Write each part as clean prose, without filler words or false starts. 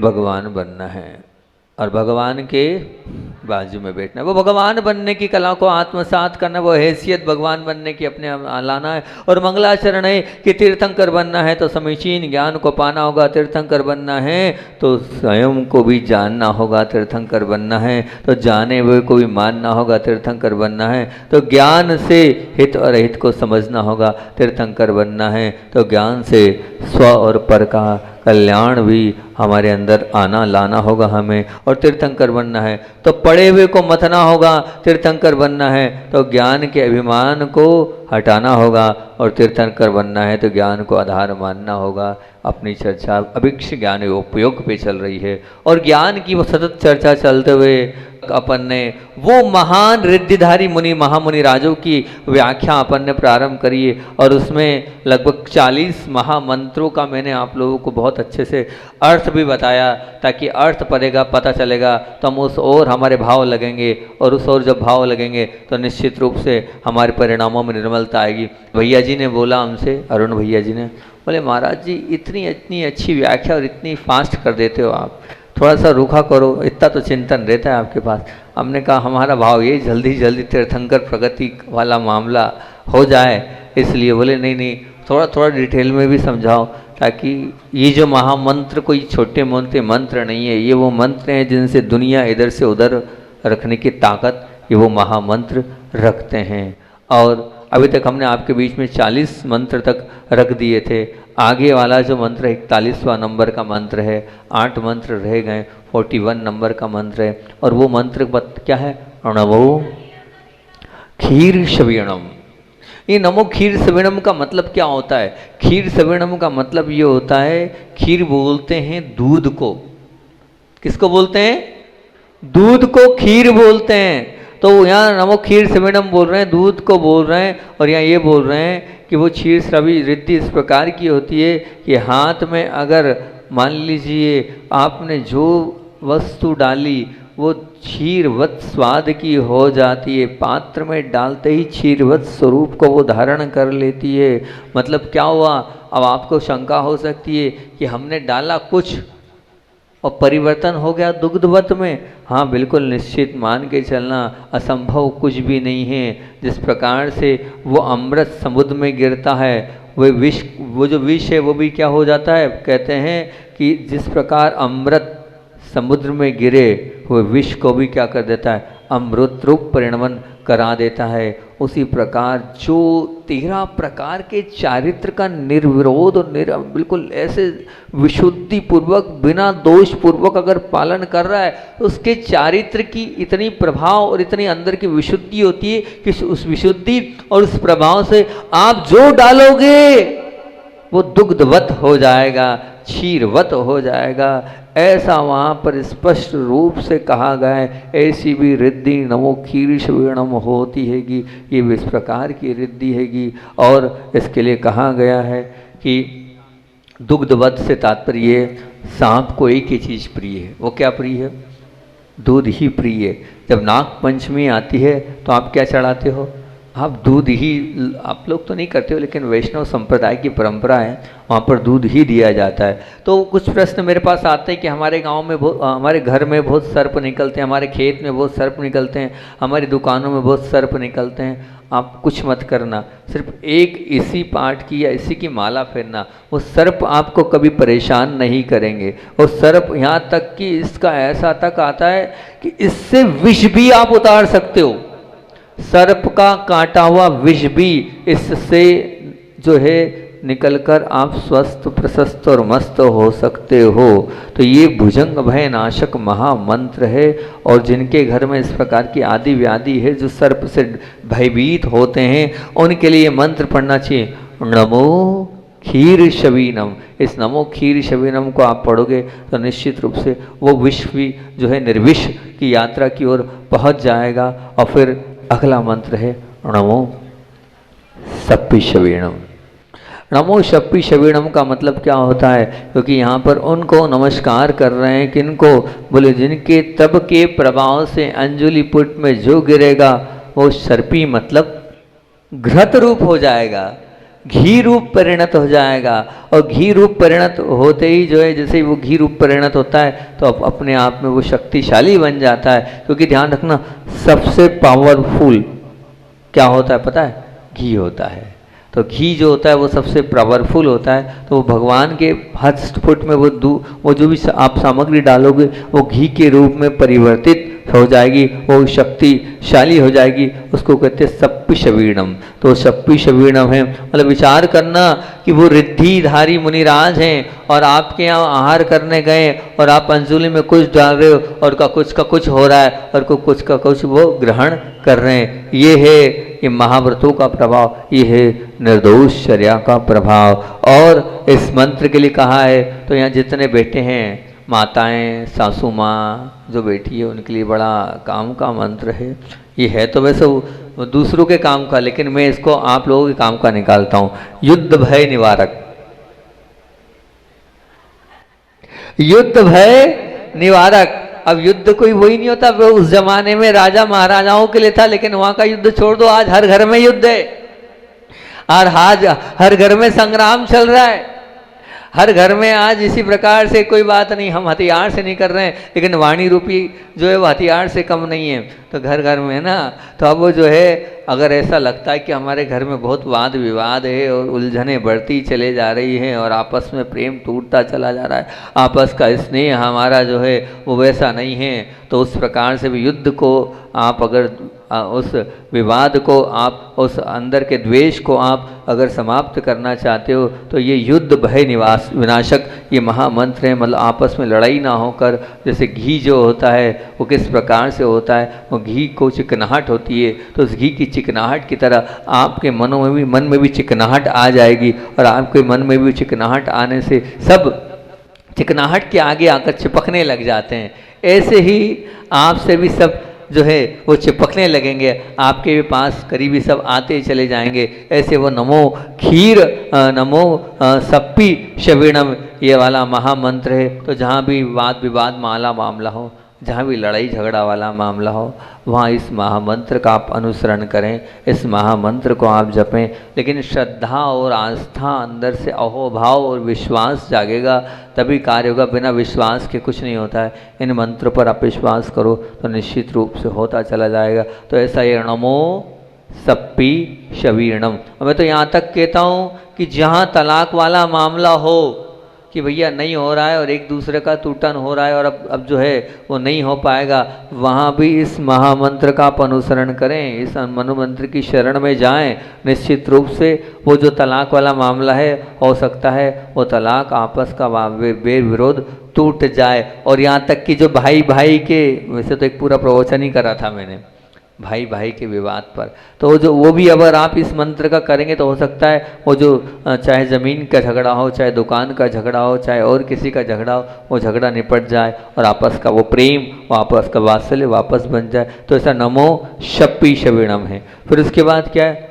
भगवान बनना है और भगवान के बाजू में बैठना है। वो भगवान बनने की कला को आत्मसात करना, वो हैसियत भगवान बनने की अपने लाना है। और मंगलाचरण है कि तीर्थंकर बनना है तो समीचीन ज्ञान को पाना होगा, तीर्थंकर बनना है तो स्वयं को भी जानना होगा, तीर्थंकर बनना है तो जाने हुए को भी मानना होगा, तीर्थंकर बनना है तो ज्ञान से हित और अहित को समझना होगा, तीर्थंकर बनना है तो ज्ञान से स्व और पर का कल्याण भी हमारे अंदर आना लाना होगा हमें। और तीर्थंकर बनना है तो पढ़े हुए को मथना होगा, तीर्थंकर बनना है तो ज्ञान के अभिमान को हटाना होगा और तीर्थंकर बनना है तो ज्ञान को आधार मानना होगा। अपनी चर्चा अभिक्ष ज्ञान उपयोग पे चल रही है और ज्ञान की वो सतत चर्चा चलते हुए अपन ने वो महान रिद्धिधारी मुनि महामुनि राजों की व्याख्या अपन ने प्रारंभ करी है और उसमें लगभग 40 महामंत्रों का मैंने आप लोगों को बहुत अच्छे से अर्थ भी बताया, ताकि अर्थ पड़ेगा पता चलेगा तो हम उस ओर हमारे भाव लगेंगे और उस ओर जब भाव लगेंगे तो निश्चित रूप से हमारे परिणामों में निर्मलता आएगी। भैया जी ने बोला हमसे, अरुण भैया जी ने बोले, महाराज जी इतनी अच्छी व्याख्या और इतनी फास्ट कर देते हो आप, थोड़ा सा रूखा करो, इतना तो चिंतन रहता है आपके पास। हमने कहा हमारा भाव ये जल्दी जल्दी तीर्थंकर प्रगति वाला मामला हो जाए, इसलिए बोले नहीं थोड़ा डिटेल में भी समझाओ, ताकि ये जो महामंत्र कोई छोटे मोटे मंत्र नहीं है, ये वो मंत्र हैं जिनसे दुनिया इधर से उधर रखने की ताकत ये वो महामंत्र रखते हैं। और अभी तक हमने आपके बीच में 40 मंत्र तक रख दिए थे। आगे वाला जो मंत्र 41वां नंबर का मंत्र है, 8 मंत्र रह गए, 41 नंबर का मंत्र है और वो मंत्र क्या है? नमो क्षीर शवीणम। ये नमो क्षीर शवीणम का मतलब क्या होता है? क्षीर शवीणम का मतलब ये होता है, खीर बोलते हैं दूध को। किसको बोलते हैं? दूध को खीर बोलते हैं। तो यहाँ नमो क्षीर शवीणम बोल रहे हैं, दूध को बोल रहे हैं और यहाँ ये बोल रहे हैं कि वो क्षीर श्रवी रिद्धि इस प्रकार की होती है कि हाथ में अगर मान लीजिए आपने जो वस्तु डाली वो क्षीरवत स्वाद की हो जाती है, पात्र में डालते ही क्षीरवत स्वरूप को वो धारण कर लेती है। मतलब क्या हुआ? अब आपको शंका हो सकती है कि हमने डाला कुछ और परिवर्तन हो गया दुग्धवत में। हाँ बिल्कुल निश्चित मान के चलना, असंभव कुछ भी नहीं है। जिस प्रकार से वो अमृत समुद्र में गिरता है, वो जो विष है वो भी क्या हो जाता है? कहते हैं कि जिस प्रकार अमृत समुद्र में गिरे वो विष को भी क्या कर देता है? अमृत रूप परिणमन करा देता है। उसी प्रकार जो 13 प्रकार के चारित्र का निर्विरोध और बिल्कुल ऐसे विशुद्धि पूर्वक बिना दोष पूर्वक अगर पालन कर रहा है तो उसके चारित्र की इतनी प्रभाव और इतनी अंदर की विशुद्धि होती है कि उस विशुद्धि और उस प्रभाव से आप जो डालोगे वो दुग्धवत हो जाएगा, क्षीरवत हो जाएगा। ऐसा वहाँ पर स्पष्ट रूप से कहा गया है। ऐसी भी रिद्धि नमो क्षीर शवीणम होती हैगी, ये भी इस प्रकार की रिद्धि हैगी। और इसके लिए कहा गया है कि दुग्धवत से तात्पर्य सांप को एक ही चीज़ प्रिय है। वो क्या प्रिय है? दूध ही प्रिय है। जब नाग पंचमी आती है तो आप क्या चढ़ाते हो? आप दूध ही, आप लोग तो नहीं करते हो लेकिन वैष्णव संप्रदाय की परंपरा है, वहाँ पर दूध ही दिया जाता है। तो कुछ प्रश्न मेरे पास आते हैं कि हमारे गांव में हमारे घर में बहुत सर्प निकलते हैं, हमारे खेत में बहुत सर्प निकलते हैं, हमारी दुकानों में बहुत सर्प निकलते हैं। आप कुछ मत करना, सिर्फ एक इसी पाठ की या इसी की माला फेरना, वो सर्प आपको कभी परेशान नहीं करेंगे। और सर्प यहाँ तक कि इसका ऐसा तक आता है कि इससे विष भी आप उतार सकते हो। सर्प का काटा हुआ विष भी इससे जो है निकलकर आप स्वस्थ प्रशस्त और मस्त हो सकते हो। तो ये भुजंग भय नाशक महामंत्र है। और जिनके घर में इस प्रकार की आदि व्याधि है, जो सर्प से भयभीत होते हैं, उनके लिए मंत्र पढ़ना चाहिए, नमो क्षीर शवीनम। इस नमो क्षीर शवीनम को आप पढ़ोगे तो निश्चित रूप से वो विष भी जो है निर्विष की यात्रा की ओर पहुंच जाएगा। और फिर अगला मंत्र है नमो शप्पी शवीणम। नमो शप्पी शवीणम का मतलब क्या होता है? क्योंकि यहाँ पर उनको नमस्कार कर रहे हैं, किनको? बोले जिनके तप के प्रभाव से अंजुलि पुट में जो गिरेगा वो सर्पी मतलब घृत रूप हो जाएगा। घी रूप परिणत हो जाएगा। और घी रूप परिणत होते ही जो है, जैसे ही वो घी रूप परिणत होता है तो अपने आप में वो शक्तिशाली बन जाता है। क्योंकि ध्यान रखना, सबसे पावरफुल क्या होता है पता है? घी होता है। तो घी जो होता है वो सबसे पावरफुल होता है। तो वो भगवान के हस्तपुट में वो जो भी आप सामग्री डालोगे वो घी के रूप में परिवर्तित हो जाएगी, वो शक्तिशाली हो जाएगी। उसको कहते हैं सप्पी शवीणम। तो सप्पी शवीणम है, मतलब विचार करना कि वो रिद्धिधारी मुनिराज हैं और आपके यहाँ आहार करने गए और आप अंजुलि में कुछ डाल रहे हो और कुछ का कुछ हो रहा है और कुछ का कुछ वो ग्रहण कर रहे हैं। ये है ये महाव्रतों का प्रभाव, ये है निर्दोष चर्या का प्रभाव। और इस मंत्र के लिए कहा है तो यहाँ जितने बेटे हैं, माताएं, सासू माँ जो बेटी है, उनके लिए बड़ा काम का मंत्र है। ये है तो वैसे दूसरों के काम का, लेकिन मैं इसको आप लोगों के काम का निकालता हूँ। युद्ध भय निवारक। युद्ध भय निवारक। अब युद्ध कोई वही नहीं होता, वो उस जमाने में राजा महाराजाओं के लिए था, लेकिन वहां का युद्ध छोड़ दो, आज हर घर में युद्ध है। और आज हर घर में संग्राम चल रहा है। हर घर में आज इसी प्रकार से कोई बात नहीं, हम हथियार से नहीं कर रहे हैं, लेकिन वाणी रूपी जो है वो हथियार से कम नहीं है। तो घर घर में है ना, तो अब वो जो है, अगर ऐसा लगता है कि हमारे घर में बहुत वाद विवाद है और उलझने बढ़ती चले जा रही हैं और आपस में प्रेम टूटता चला जा रहा है, आपस का स्नेह हमारा जो है वो वैसा नहीं है, तो उस प्रकार से भी युद्ध को आप अगर उस विवाद को आप उस अंदर के द्वेष को आप अगर समाप्त करना चाहते हो तो ये युद्ध भय निवास विनाशक ये महामंत्र है। मतलब आपस में लड़ाई ना होकर, जैसे घी जो होता है वो किस प्रकार से होता है, वो घी को चिकनाहट होती है, तो उस घी की चिकनाहट की तरह आपके मन में भी चिकनाहट आ जाएगी। और आपके मन में भी चिकनाहट आने से सब चिकनाहट के आगे आकर चिपकने लग जाते हैं। ऐसे ही आपसे भी सब जो है वो चिपकने लगेंगे, आपके भी पास करीबी सब आते चले जाएंगे। ऐसे वो नमो खीर नमो सप्पी शवीणम ये वाला महामंत्र है। तो जहाँ भी वाद विवाद मामला हो, जहाँ भी लड़ाई झगड़ा वाला मामला हो, वहाँ इस महामंत्र का आप अनुसरण करें, इस महामंत्र को आप जपें। लेकिन श्रद्धा और आस्था अंदर से अहोभाव और विश्वास जागेगा तभी कार्य होगा। बिना विश्वास के कुछ नहीं होता है। इन मंत्रों पर आप विश्वास करो तो निश्चित रूप से होता चला जाएगा। तो ऐसा ये नमो सप्पी शवीणम। मैं तो यहाँ तक कहता हूँ कि जहाँ तलाक वाला मामला हो कि भैया नहीं हो रहा है और एक दूसरे का टूटन हो रहा है और अब जो है वो नहीं हो पाएगा, वहाँ भी इस महामंत्र का आप अनुसरण करें, इस मनुमंत्र की शरण में जाएं। निश्चित रूप से वो जो तलाक वाला मामला है, हो सकता है वो तलाक आपस का विरोध टूट जाए। और यहाँ तक कि जो भाई भाई के, वैसे तो एक पूरा प्रवचन ही करा था मैंने भाई भाई के विवाद पर, तो वो भी अगर आप इस मंत्र का करेंगे तो हो सकता है वो जो चाहे ज़मीन का झगड़ा हो, चाहे दुकान का झगड़ा हो, चाहे और किसी का झगड़ा हो, वो झगड़ा निपट जाए और आपस का वो प्रेम, वो आपस का वात्सल्य वापस बन जाए। तो ऐसा नमो शप्पी शवीणम है। फिर उसके बाद क्या है?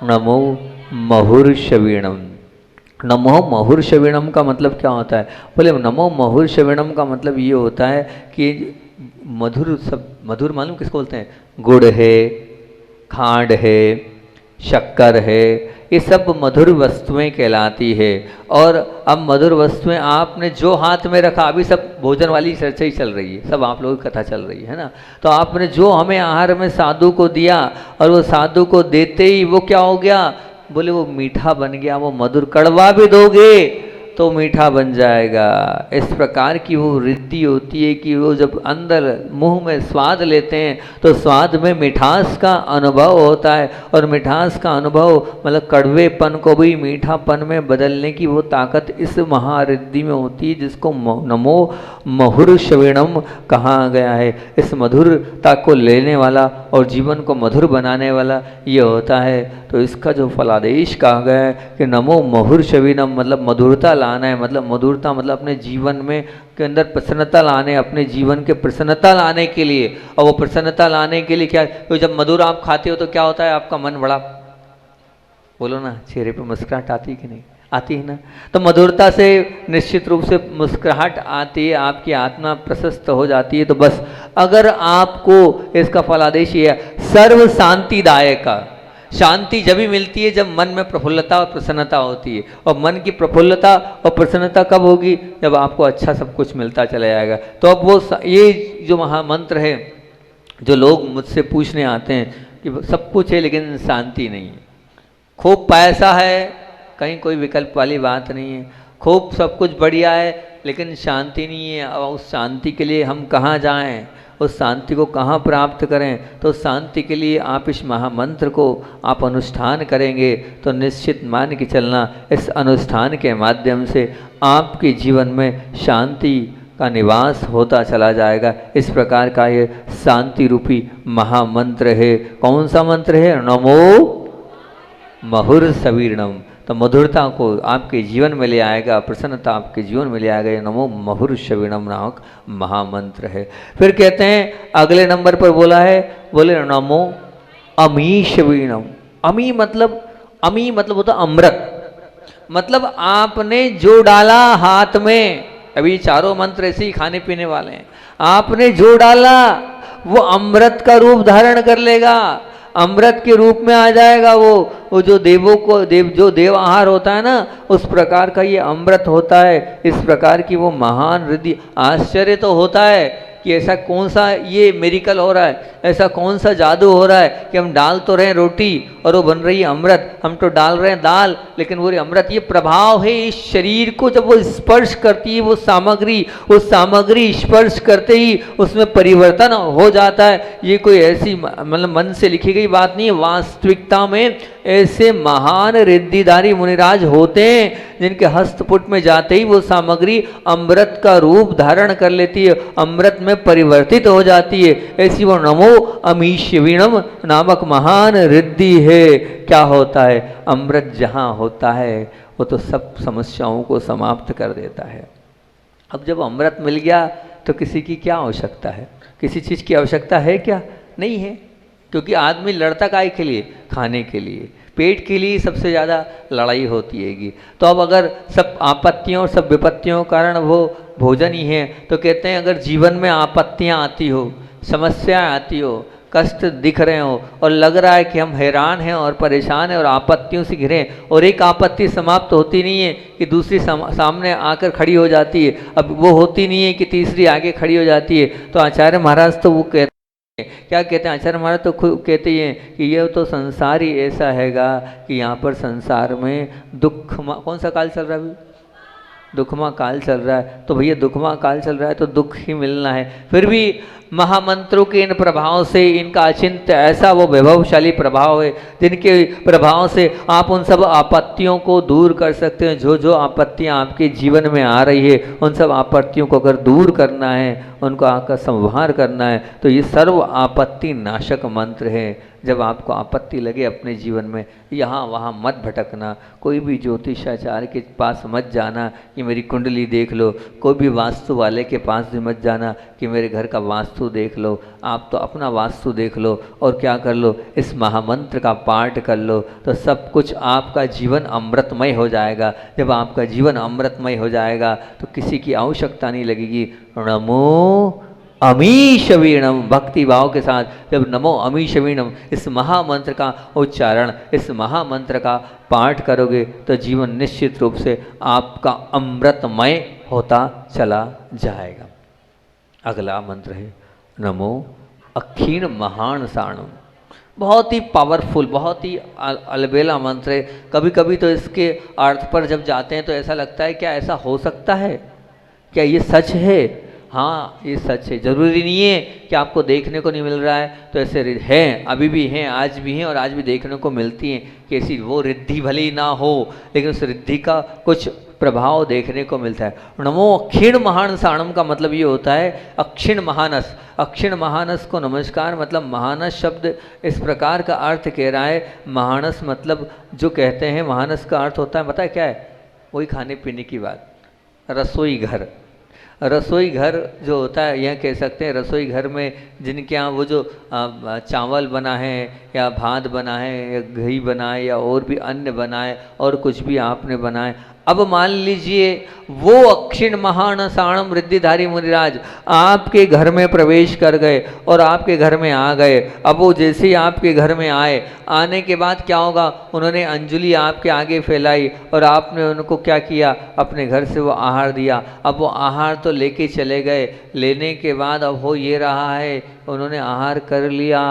नमो महुर शवीणम। नमो महुर शवीणम का मतलब क्या होता है? बोले नमो महुर शवीणम का मतलब ये होता है कि मधुर, सब मधुर मालूम किसको बोलते हैं? गुड़ है, खांड है, शक्कर है, ये सब मधुर वस्तुएं कहलाती है। और अब मधुर वस्तुएं आपने जो हाथ में रखा, अभी सब भोजन वाली चर्चा ही चल रही है, सब आप लोगों की कथा चल रही है ना। तो आपने जो हमें आहार में साधु को दिया और वो साधु को देते ही वो क्या हो गया? बोले वो मीठा बन गया, वो मधुर। कड़वा भी दोगे तो मीठा बन जाएगा। इस प्रकार की वो रिद्धि होती है कि वो जब अंदर मुंह में स्वाद लेते हैं तो स्वाद में मिठास का अनुभव होता है। और मिठास का अनुभव मतलब कड़वेपन को भी मीठापन में बदलने की वो ताकत इस महारिद्धि में होती है, जिसको नमो महुर शवीणम कहा गया है। इस मधुरता को लेने वाला और जीवन को मधुर बनाने वाला ये होता है। तो इसका जो फलादेश कहा गया है कि नमो महुर शवीणम, मतलब मधुरता लाना है। मतलब मधुरता मतलब अपने जीवन में के अंदर प्रसन्नता लाने, अपने जीवन के प्रसन्नता लाने के लिए। और वो प्रसन्नता लाने के लिए क्या, तो जब मधुर आप खाते हो तो क्या होता है? आपका मन बड़ा, बोलो ना, चेहरे पे मुस्कुराहट आती है कि नहीं? आती है ना। तो मधुरता से निश्चित रूप से मुस्कुराहट आती है, आपकी आत्मा प्रशस्त हो जाती है। तो बस अगर आपको इसका फलादेश ये है, सर्व शांतिदायक, शांति जब ही मिलती है जब मन में प्रफुल्लता और प्रसन्नता होती है, और मन की प्रफुल्लता और प्रसन्नता कब होगी? जब आपको अच्छा सब कुछ मिलता चला जाएगा। तो अब वो ये जो महामंत्र है, जो लोग मुझसे पूछने आते हैं कि सब कुछ है लेकिन शांति नहीं है, खूब पैसा है, कहीं कोई विकल्प वाली बात नहीं है, खूब सब कुछ बढ़िया है लेकिन शांति नहीं है। अब उस शांति के लिए हम कहाँ जाएं, उस शांति को कहाँ प्राप्त करें? तो शांति के लिए आप इस महामंत्र को आप अनुष्ठान करेंगे तो निश्चित मान के चलना, इस अनुष्ठान के माध्यम से आपके जीवन में शांति का निवास होता चला जाएगा। इस प्रकार का ये शांति रूपी महामंत्र है। कौन सा मंत्र है? नमो महुर्षवीर्णम। तो मधुरता को आपके जीवन में ले आएगा, प्रसन्नता आपके जीवन में ले आएगा। ये नमो महुर्षवीर्णम नामक महामंत्र है। फिर कहते हैं अगले नंबर पर बोला है, बोले नमो अमीशवीर्णम। अमी मतलब होता अमृत। मतलब आपने जो डाला हाथ में, अभी चारों मंत्र ऐसे ही खाने पीने वाले हैं, आपने जो डाला वो अमृत का रूप धारण कर लेगा, अमृत के रूप में आ जाएगा। वो जो देवों को जो देव आहार होता है ना, उस प्रकार का ये अमृत होता है। इस प्रकार की वो महान रिद्धि। आश्चर्य तो होता है कि ऐसा कौन सा ये मेरिकल हो रहा है, ऐसा कौन सा जादू हो रहा है कि हम डाल तो रहे हैं रोटी और वो बन रही है अमृत, हम तो डाल रहे हैं दाल लेकिन वो अमृत। ये प्रभाव है इस शरीर को, जब वो स्पर्श करती है वो सामग्री स्पर्श करते ही उसमें परिवर्तन हो जाता है। ये कोई ऐसी मतलब मन से लिखी गई बात नहीं है, वास्तविकता में ऐसे महान रिद्धिधारी मुनिराज होते हैं जिनके हस्तपुट में जाते ही वो सामग्री अमृत का रूप धारण कर लेती है, अमृत में परिवर्तित हो जाती है। ऐसी वो नमो अमीशवीणम नामक महान रिद्धि है। क्या होता है? अमृत जहाँ होता है वो तो सब समस्याओं को समाप्त कर देता है। अब जब अमृत मिल गया तो किसी की क्या आवश्यकता है? किसी चीज़ की आवश्यकता है क्या? नहीं है, क्योंकि आदमी लड़ता काहे के लिए? खाने के लिए, पेट के लिए सबसे ज़्यादा लड़ाई होती हैगी। तो अब अगर सब आपत्तियों और सब विपत्तियों के कारण वो भोजन ही है, तो कहते हैं अगर जीवन में आपत्तियाँ आती हो, समस्याएं आती हो, कष्ट दिख रहे हो और लग रहा है कि हम हैरान हैं और परेशान हैं और आपत्तियों से घिरे, और एक आपत्ति समाप्त होती नहीं है कि दूसरी सामने आकर खड़ी हो जाती है, अब वो होती नहीं है कि तीसरी आगे खड़ी हो जाती है। तो आचार्य महाराज तो वो कहते क्या कहते हैं? आचार्य महाराज तो खुद कहते हैं कि यह तो संसार ही ऐसा हैगा कि यहाँ पर संसार में कौन सा काल चल रहा है? अभी दुखमा काल चल रहा है। तो भैया दुखमा काल चल रहा है तो दुख ही मिलना है। फिर भी महामंत्रों के इन प्रभाव से, इनका अचिंत्य ऐसा वो वैभवशाली प्रभाव है जिनके प्रभाव से आप उन सब आपत्तियों को दूर कर सकते हैं। जो आपत्तियां आपके जीवन में आ रही है उन सब आपत्तियों को अगर दूर करना है, उनको आकर संहार करना है, तो ये सर्व आपत्ति नाशक मंत्र है। जब आपको आपत्ति लगे अपने जीवन में, यहाँ वहाँ मत भटकना, कोई भी ज्योतिषाचार्य के पास मत जाना कि मेरी कुंडली देख लो, कोई भी वास्तु वाले के पास भी मत जाना कि मेरे घर का वास्तु देख लो। आप तो अपना वास्तु देख लो और क्या कर लो, इस महामंत्र का पाठ कर लो, तो सब कुछ आपका जीवन अमृतमय हो जाएगा। जब आपका जीवन अमृतमय हो जाएगा तो किसी की आवश्यकता नहीं लगेगी। नमो अमीशवीणम, भक्ति भाव के साथ जब नमो अमीशवीणम इस महामंत्र का उच्चारण, इस महामंत्र का पाठ करोगे तो जीवन निश्चित रूप से आपका अमृतमय होता चला जाएगा। अगला मंत्र है नमो अक्षीण महान साणम। बहुत ही पावरफुल, बहुत ही अलबेला मंत्र है। कभी कभी तो इसके अर्थ पर जब जाते हैं तो ऐसा लगता है क्या ऐसा हो सकता है? क्या ये सच है? हाँ, ये सच है। ज़रूरी नहीं है कि आपको देखने को नहीं मिल रहा है, तो ऐसे हैं, अभी भी हैं, आज भी हैं और आज भी देखने को मिलती हैं कि ऐसी वो रिद्धि भले ही ना हो लेकिन उस रिद्धि का कुछ प्रभाव देखने को मिलता है। नमो अक्षीण महान साणम का मतलब ये होता है अक्षीण महानस। अक्षीण महानस को नमस्कार, मतलब महानस शब्द इस प्रकार का अर्थ कह रहा है। महानस मतलब जो कहते हैं महानस का अर्थ होता है पता है क्या है? वही खाने पीने की बात, रसोई घर। रसोई घर जो होता है, यह कह सकते हैं रसोई घर में जिनके यहाँ वो जो चावल बना है या भात बना है या घी बना है या और भी अन्न बना है और कुछ भी आपने बनाए, अब मान लीजिए वो अक्षिण महान साणम रिद्धिधारी मुनिराज आपके घर में प्रवेश कर गए और आपके घर में आ गए। अब वो जैसे ही आपके घर में आए, आने के बाद क्या होगा, उन्होंने अंजलि आपके आगे फैलाई और आपने उनको क्या किया, अपने घर से वो आहार दिया। अब वो आहार तो लेके चले गए, लेने के बाद अब हो ये रहा है, उन्होंने आहार कर लिया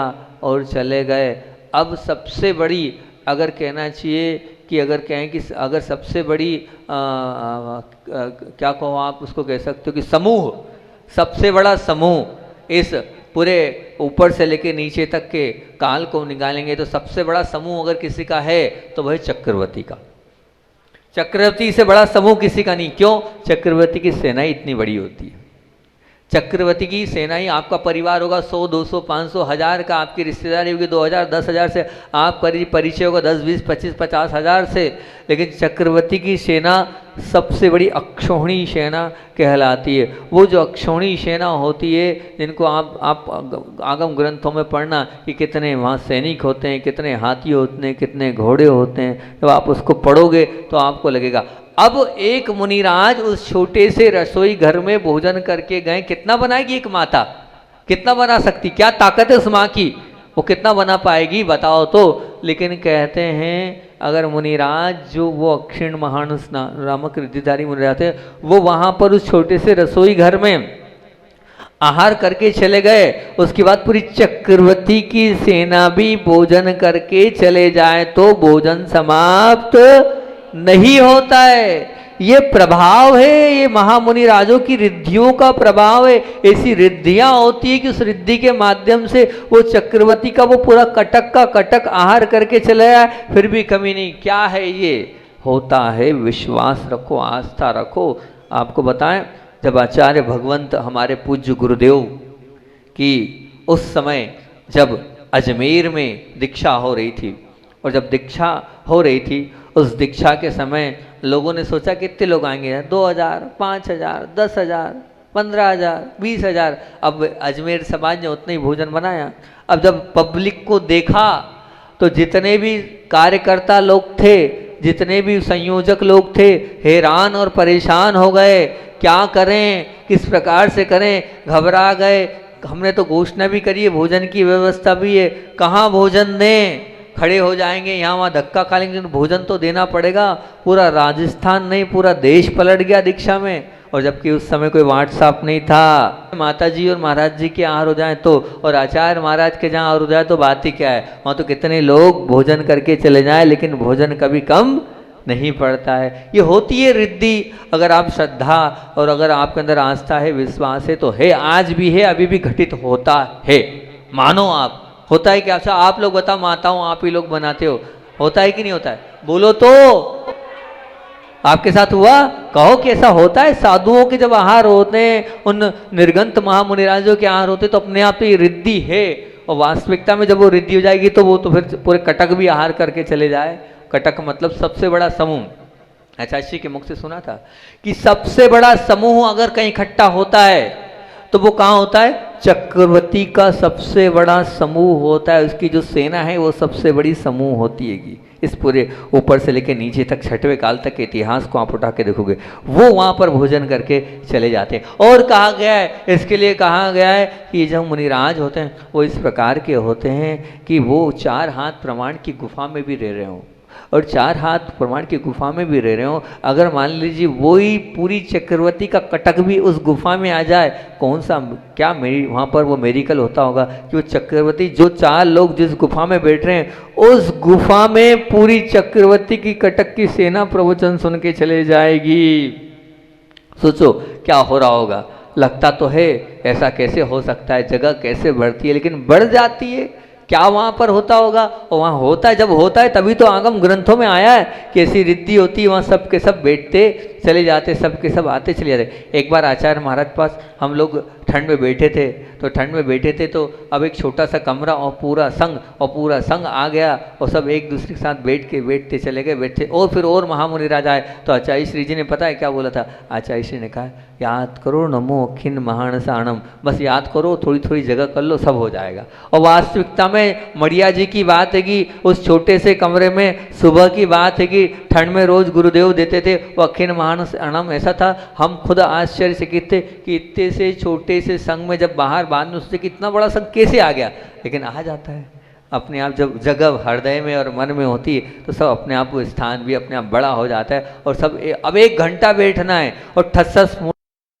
और चले गए। अब सबसे बड़ी, अगर कहना चाहिए कि अगर कहें कि अगर सबसे बड़ी क्या कहो आप उसको कह सकते हो कि समूह, सबसे बड़ा समूह इस पूरे ऊपर से लेके नीचे तक के काल को निकालेंगे तो सबसे बड़ा समूह अगर किसी का है तो वह चक्रवर्ती का। चक्रवर्ती से बड़ा समूह किसी का नहीं। क्यों? चक्रवर्ती की सेना इतनी बड़ी होती है। चक्रवर्ती की सेना ही, आपका परिवार होगा 100, 200, 500, 1000 का, आपकी रिश्तेदारी होगी 2000, 10,000 से, आप परिचय होगा 10, 20, 25, 50,000 से। लेकिन चक्रवर्ती की सेना सबसे बड़ी अक्षौहिणी सेना कहलाती है। वो जो अक्षौहिणी सेना होती है, जिनको आप आगम ग्रंथों में पढ़ना कि कितने वहाँ सैनिक होते हैं, कितने हाथी होते हैं, कितने घोड़े होते हैं, जब आप उसको पढ़ोगे तो आपको लगेगा। अब एक मुनिराज उस छोटे से रसोई घर में भोजन करके गए, कितना बनाएगी एक माता, कितना बना सकती, क्या ताकत है उस माँ की, वो कितना बना पाएगी बताओ तो। लेकिन कहते हैं अगर मुनिराज जो वो अक्षिण महानुस नामक रिद्धिधारी मुनिराज थे, वो वहां पर उस छोटे से रसोई घर में आहार करके चले गए, उसके बाद पूरी चक्रवर्ती की सेना भी भोजन करके चले जाए तो भोजन समाप्त नहीं होता है। ये प्रभाव है, ये महामुनि राजों की रिद्धियों का प्रभाव है। ऐसी रिद्धियां होती है कि उस रिद्धि के माध्यम से वो चक्रवर्ती का वो पूरा कटक का कटक आहार करके चले आए, फिर भी कमी नहीं। क्या है ये? होता है विश्वास रखो, आस्था रखो। आपको बताएं, जब आचार्य भगवंत हमारे पूज्य गुरुदेव की उस समय जब अजमेर में दीक्षा हो रही थी, और जब दीक्षा हो रही थी उस दीक्षा के समय लोगों ने सोचा कितने लोग आएंगे, 2000, 5000, 10,000, 15,000, 20,000। अब अजमेर समाज ने उतना ही भोजन बनाया। अब जब पब्लिक को देखा तो जितने भी कार्यकर्ता लोग थे, जितने भी संयोजक लोग थे, हैरान और परेशान हो गए। क्या करें, किस प्रकार से करें, घबरा गए। हमने तो घोषणा भी करी है, भोजन की व्यवस्था भी है, कहाँ भोजन दें, खड़े हो जाएंगे, यहाँ वहाँ धक्का खा लेंगे, भोजन तो देना पड़ेगा। पूरा राजस्थान नहीं, पूरा देश पलट गया दीक्षा में। और जबकि उस समय कोई व्हाट्सएप नहीं था। माता जी और महाराज जी के आहार हो जाए तो, और आचार्य महाराज के जहाँ आहार हो जाए तो बात ही क्या है। वहाँ तो कितने लोग भोजन करके चले जाए, लेकिन भोजन कभी कम नहीं पड़ता है। ये होती है रिद्धि। अगर आप श्रद्धा और अगर आपके अंदर आस्था है, विश्वास है तो है, आज भी है, अभी भी घटित होता है। मानो आप, होता है क्या? अच्छा आप लोग बताओ, माताओं आप ही लोग बनाते हो, होता है कि नहीं होता है? बोलो तो, आपके साथ हुआ? कहो कैसा होता है। साधुओं के जब आहार होते हैं, उन निर्गंत महामुनिराजों के आहार होते हैं, तो अपने आप तो ये रिद्धि है। और वास्तविकता में जब वो रिद्धि हो जाएगी तो वो तो फिर पूरे कटक भी आहार करके चले जाए। कटक मतलब सबसे बड़ा समूह। आचार्य के मुख से सुना था कि सबसे बड़ा समूह अगर कहीं इकट्ठा होता है तो वो कहाँ होता है? चक्रवर्ती का सबसे बड़ा समूह होता है। उसकी जो सेना है वो सबसे बड़ी समूह होती है। इस पूरे ऊपर से लेकर नीचे तक, छठवें काल तक के इतिहास को आप उठा के देखोगे, वो वहाँ पर भोजन करके चले जाते हैं। और कहा गया है, इसके लिए कहा गया है कि जो मुनिराज होते हैं वो इस प्रकार के होते हैं कि वो 4 हाथ प्रमाण की गुफा में भी रह रहे हों, और 4 हाथ प्रमाण की गुफा में भी रह रहे हो। अगर मान लीजिए वही पूरी चक्रवर्ती का कटक भी उस गुफा में आ जाए, कौन सा क्या मेरी वहाँ पर वो मेरिकल होता होगा कि वो चक्रवर्ती, जो 4 लोग जिस गुफा में बैठ रहे हैं, उस गुफा में पूरी चक्रवर्ती की कटक की सेना प्रवचन सुन के चले जाएगी। सोचो क्या हो रहा होगा। लगता तो है ऐसा कैसे हो सकता है, जगह कैसे बढ़ती है, लेकिन बढ़ जाती है। क्या वहाँ पर होता होगा? और वहाँ होता है, जब होता है तभी तो आगम ग्रंथों में आया है कि ऐसी रिद्धि होती है। वहाँ सब के सब बैठते चले जाते, सब के सब आते चले जाते। एक बार आचार्य महाराज पास हम लोग ठंड में बैठे थे, तो अब एक छोटा सा कमरा और पूरा संघ आ गया, और सब एक दूसरे के साथ बैठते चले गए। और फिर और महामुनि राजा आए तो आचार्य श्री जी ने पता है क्या बोला था? आचार्य श्री ने कहा, याद करो नमो अखिन महान साणम, बस याद करो, थोड़ी थोड़ी जगह कर लो, सब हो जाएगा। और वास्तविकता में मड़िया जी की बात है कि उस छोटे से कमरे में सुबह की बात है कि ठंड में रोज गुरुदेव देते थे वो अखिन महान अणम ऐसा था, हम खुद आश्चर्य से कहते कि इतने से छोटे से संघ में जब बाहर बाद में उससे कितना बड़ा संघ कैसे आ गया, लेकिन आ जाता है अपने आप। जब जगह हृदय में और मन में होती है तो सब अपने आप वो स्थान भी अपने आप बड़ा हो जाता है। और सब अब 1 घंटा बैठना है और ठस्सस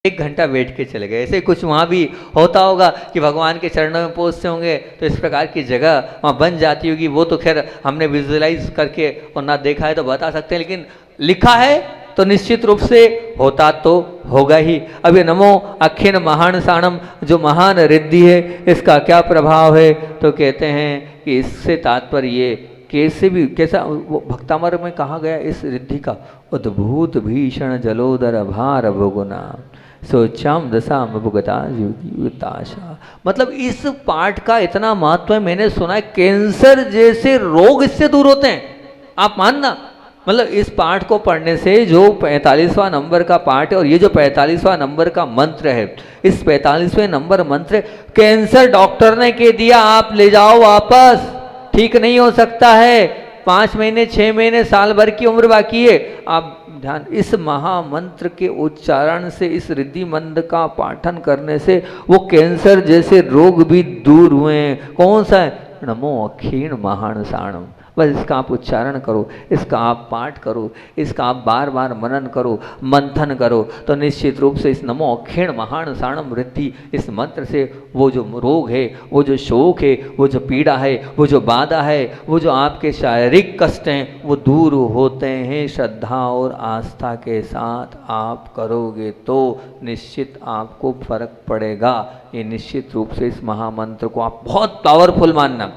1 घंटा बैठ के चले गए। ऐसे कुछ वहाँ भी होता होगा कि भगवान के चरणों में पहुँचते होंगे तो इस प्रकार की जगह वहाँ बन जाती होगी। वो तो खैर हमने विजुअलाइज करके और ना देखा है तो बता सकते हैं, लेकिन लिखा है तो निश्चित रूप से होता तो होगा ही। अब ये नमो अखिन महान साणम जो महान रिद्धि है इसका क्या प्रभाव है, तो कहते हैं कि इससे तात्पर्य ये कैसे भी कैसा वो भक्तामर में कहा गया इस रिद्धि का, उद्भूत भीषण जलोदर भार भुगुना सोचाम दशाम भुगता युताशा। मतलब इस पाठ का इतना महत्व है, मैंने सुना है कैंसर जैसे रोग इससे दूर होते हैं, आप मानना। मतलब इस पाठ को पढ़ने से जो 45वां नंबर का पाठ है और ये जो 45वां नंबर का मंत्र है, इस 45वें नंबर मंत्र कैंसर डॉक्टर ने कह दिया आप ले जाओ वापस, ठीक नहीं हो सकता है, 5 महीने 6 महीने साल भर की उम्र बाकी है। आप ध्यान, इस महामंत्र के उच्चारण से, इस रिद्धि मंत्र का पाठन करने से वो कैंसर जैसे रोग भी दूर हुए हैं। कौन सा है? नमो अखिन महान साणम। बस इसका आप उच्चारण करो, इसका आप पाठ करो, इसका आप बार बार मनन करो, मंथन करो, तो निश्चित रूप से इस नमो अखिण महान साणम रिद्धि इस मंत्र से वो जो रोग है, वो जो शोक है, वो जो पीड़ा है, वो जो बाधा है, वो जो आपके शारीरिक कष्ट हैं वो दूर होते हैं। श्रद्धा और आस्था के साथ आप करोगे तो निश्चित आपको फर्क पड़ेगा। ये निश्चित रूप से इस महामंत्र को आप बहुत पावरफुल मानना,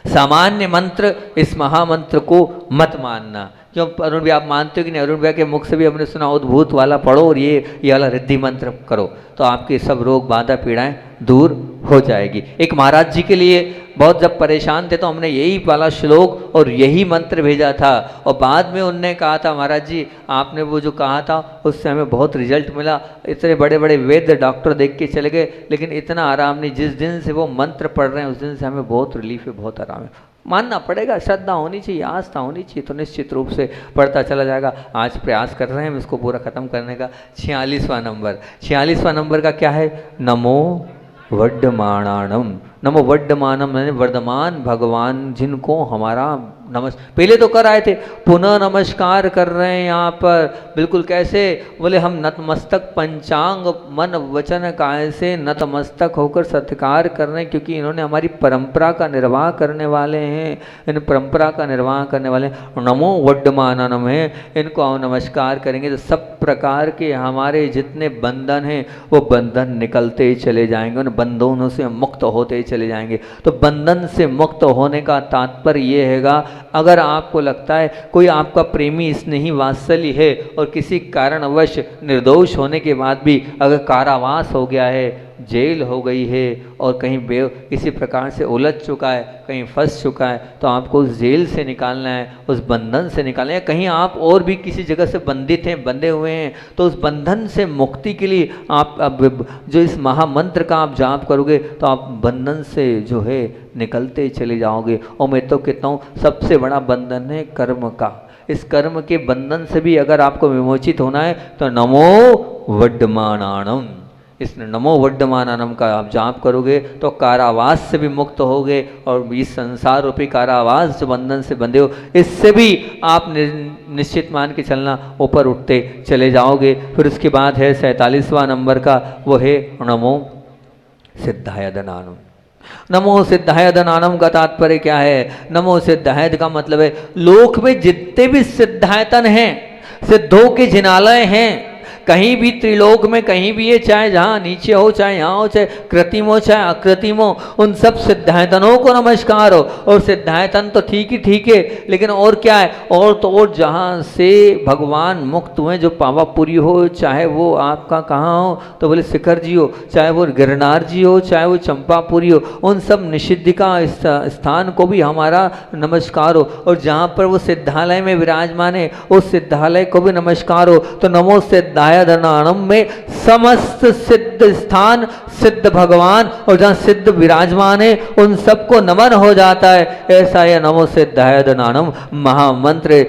सामान्य मंत्र इस महामंत्र को मत मानना। क्यों अरुण भैया आप मानते हो कि नहीं? अरुण भैया के मुख से भी हमने सुना उद्भूत वाला पढ़ो और ये वाला रिद्धि मंत्र करो तो आपके सब रोग बाधा पीड़ाएं दूर हो जाएगी। एक महाराज जी के लिए बहुत जब परेशान थे तो हमने यही वाला श्लोक और यही मंत्र भेजा था और बाद में उनने कहा था महाराज जी आपने वो जो कहा था उससे हमें बहुत रिजल्ट मिला, इतने बड़े बड़े वैद्य डॉक्टर देख के चले गए लेकिन इतना आराम नहीं। जिस दिन से वो मंत्र पढ़ रहे हैं उस दिन से हमें बहुत रिलीफ है, बहुत आराम है। मानना पड़ेगा, श्रद्धा होनी चाहिए, आस्था होनी चाहिए, तो निश्चित रूप से पढ़ता चला जाएगा। आज प्रयास कर रहे हैं हम इसको पूरा खत्म करने का। 46वां नंबर, 46वां नंबर का क्या है? नमो वर्धमानाणम। नमो वर्धमानम यानी वर्धमान भगवान जिनको हमारा पहले तो कर आए थे, पुनः नमस्कार कर रहे हैं यहाँ पर। बिल्कुल कैसे? बोले हम नतमस्तक पंचांग मन वचन काय से नतमस्तक होकर सत्कार कर रहे हैं क्योंकि इन्होंने हमारी परंपरा का निर्वाह करने वाले हैं, इन परंपरा का निर्वाह करने वाले हैं। नमो वर्धमानम है, इनको हम नमस्कार करेंगे तो सब प्रकार के हमारे जितने बंधन हैं वो बंधन निकलते चले जाएंगे, उन बंधनों से मुक्त होते चले जाएंगे। तो बंधन से मुक्त होने का तात्पर्य ये हैगा, अगर आपको लगता है कोई आपका प्रेमी स्नेही वात्सल्य है और किसी कारणवश निर्दोष होने के बाद भी अगर कारावास हो गया है, जेल हो गई है और कहीं किसी प्रकार से उलझ चुका है, कहीं फंस चुका है, तो आपको उस जेल से निकालना है, उस बंधन से निकालना है। कहीं आप और भी किसी जगह से बंधित हैं, बंधे हुए हैं, तो उस बंधन से मुक्ति के लिए आप अब जो इस महामंत्र का आप जाप करोगे तो आप बंधन से जो है निकलते चले जाओगे। और मैं तो कहता हूँ सबसे बड़ा बंधन है कर्म का। इस कर्म के बंधन से भी अगर आपको विमोचित होना है तो नमो वर्धमानाणम, इस नमो वर्धमानानम का आप जाप करोगे तो कारावास से भी मुक्त होगे और इस संसार रूपी कारावास जो बंधन से बंधे हो इससे भी आप निश्चित मान के चलना ऊपर उठते चले जाओगे। फिर उसके बाद है 47वां नंबर का, वो है नमो सिद्धाय धनानम। नमो सिद्धाय धनानम का तात्पर्य क्या है? नमो सिद्धाय का मतलब है लोक में जितने भी सिद्धायतन हैं, सिद्धों के जिनालय हैं, कहीं भी त्रिलोक में कहीं भी है, चाहे जहाँ नीचे हो चाहे यहाँ हो, चाहे कृत्रिम हो चाहे अकृत्रिम हो, उन सब सिद्धायतनों को नमस्कार हो। और सिद्धायतन तो ठीक ही ठीक है, लेकिन और क्या है? और तो और जहाँ से भगवान मुक्त हुए, जो पावापुरी हो, चाहे वो आपका कहाँ हो तो बोले शिखर जी हो, चाहे वो गिरनार जी हो, चाहे वो चंपापुरी हो, उन सब निषिद्धिका स्थान को भी हमारा नमस्कार हो। और जहाँ पर वो सिद्धालय में विराजमान है उस सिद्धालय को भी नमस्कार हो। तो नमो सिद्धाय धायदनानम में समस्त सिद्ध स्थान, सिद्ध भगवान और जहाँ सिद्ध विराजमान है उन सबको नमन हो जाता है। ऐसा यह नमो सिद्धायदनानम महामंत्र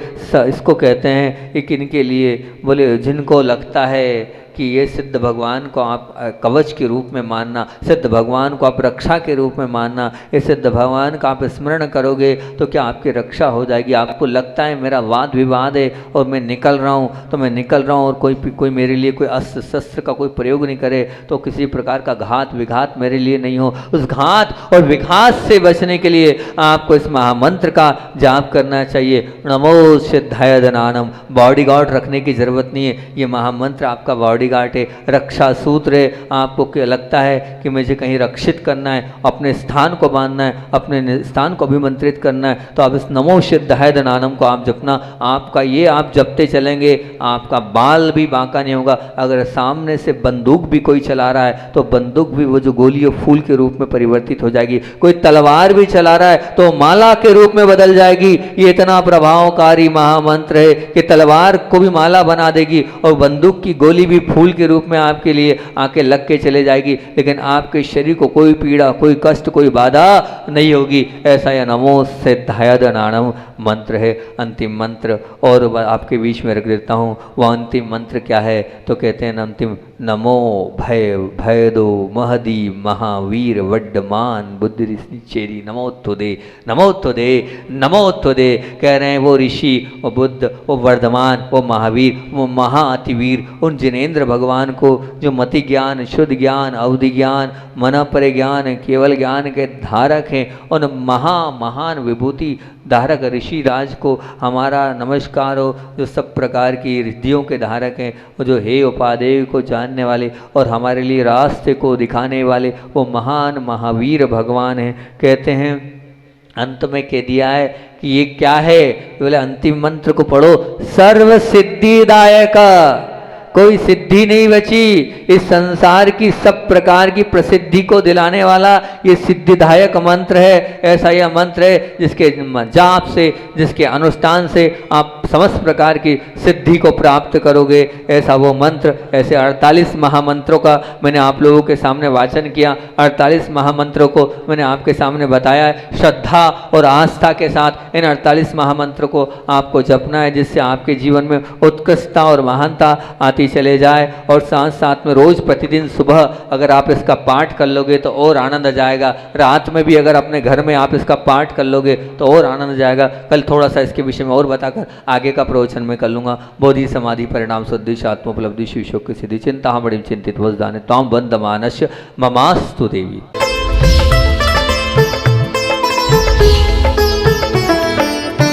इसको कहते हैं। एक इनके लिए बोले जिनको लगता है कि ये सिद्ध भगवान को आप कवच के रूप में मानना, सिद्ध भगवान को आप रक्षा के रूप में मानना, ये सिद्ध भगवान का आप स्मरण करोगे तो क्या आपकी रक्षा हो जाएगी। आपको लगता है मेरा वाद विवाद है और मैं निकल रहा हूँ तो मैं निकल रहा हूँ और कोई मेरे लिए कोई अस्त्र शस्त्र का कोई प्रयोग नहीं करे तो किसी प्रकार का घात विघात मेरे लिए नहीं हो। उस घात और विघात से बचने के लिए आपको इस महामंत्र का जाप करना चाहिए। नमो सिद्धायदनानम। बॉडीगार्ड रखने की जरूरत नहीं है, ये महामंत्र आपका बॉडीगार्ड है, रक्षा सूत्र है। आपको क्या लगता है कि मुझे कहीं रक्षित करना है, अपने स्थान को बांधना है, अपने स्थान को अभिमंत्रित करना है तो आप इस नमो सिद्धायदनानम को आप जपना। आपका ये आप जपते चलेंगे, आपका बाल भी बांका नहीं होगा। अगर सामने से बंदूक भी कोई चला रहा है तो बंदूक भी वो जो गोली और फूल के रूप में परिवर्तित हो जाएगी। कोई तलवार भी चला रहा है तो माला के रूप में बदल जाएगी। ये इतना प्रभावकारी महामंत्र है कि तलवार को भी माला बना देगी और बंदूक की गोली भी फूल के रूप में आपके लिए आके लग के चले जाएगी, लेकिन आपके शरीर को कोई पीड़ा, कोई कष्ट, कोई बाधा नहीं होगी। ऐसा यह नमो सिद्धायदनानम मंत्र है। अंतिम मंत्र और आपके बीच में रख देता हूँ। वह अंतिम मंत्र क्या है तो कहते हैं अंतिम नमो भय भयदो महदी महावीर वड्डमान बुद्धि चेरी नमोत्तुदे नमोत्तुदे नमोत्तुदे। कह रहे हैं वो ऋषि, वो बुद्ध, वो वर्धमान, वो महावीर, वो महाअतिवीर, उन जिनेन्द्र भगवान को जो मति ज्ञान, शुद्ध ज्ञान, अवधि ज्ञान, मन पर ज्ञान, केवल ज्ञान के धारक हैं, उन महान विभूति धारक ऋषि राज को हमारा नमस्कार हो, जो सब प्रकार की रिद्धियों के धारक हैं, वो जो हे उपादेय को जानने वाले और हमारे लिए रास्ते को दिखाने वाले वो महान महावीर भगवान हैं। कहते हैं अंत में कह दिया है कि ये क्या है, बोले अंतिम मंत्र को पढ़ो। सर्व सिद्धिदायक, कोई सिद्धि नहीं बची इस संसार की, सब प्रकार की प्रसिद्धि को दिलाने वाला ये सिद्धिदायक मंत्र है। ऐसा यह मंत्र है जिसके जाप से, जिसके अनुष्ठान से आप समस्त प्रकार की सिद्धि को प्राप्त करोगे। ऐसा वो मंत्र, ऐसे 48 महामंत्रों का मैंने आप लोगों के सामने वाचन किया। 48 महामंत्रों को मैंने आपके सामने बताया है। श्रद्धा और आस्था के साथ इन 48 महामंत्रों को आपको जपना है, जिससे आपके जीवन में उत्कृष्टता और महानता आती चले जाए। और साथ साथ में रोज प्रतिदिन सुबह अगर आप इसका पाठ कर लोगे तो और आनंद आ जाएगा। रात में भी अगर अपने घर में आप इसका पाठ कर लोगे तो और आनंद आ जाएगा। कल थोड़ा सा इसके विषय में और बताकर आगे का प्रवचन में कर लूंगा। बोधि समाधि परिणाम शुद्धि आत्मोपलब्धि शिव शोक की सिद्धि चिंता बड़ी चिंतित वजदाने ताम बंद मानस्य ममास्तु देवी।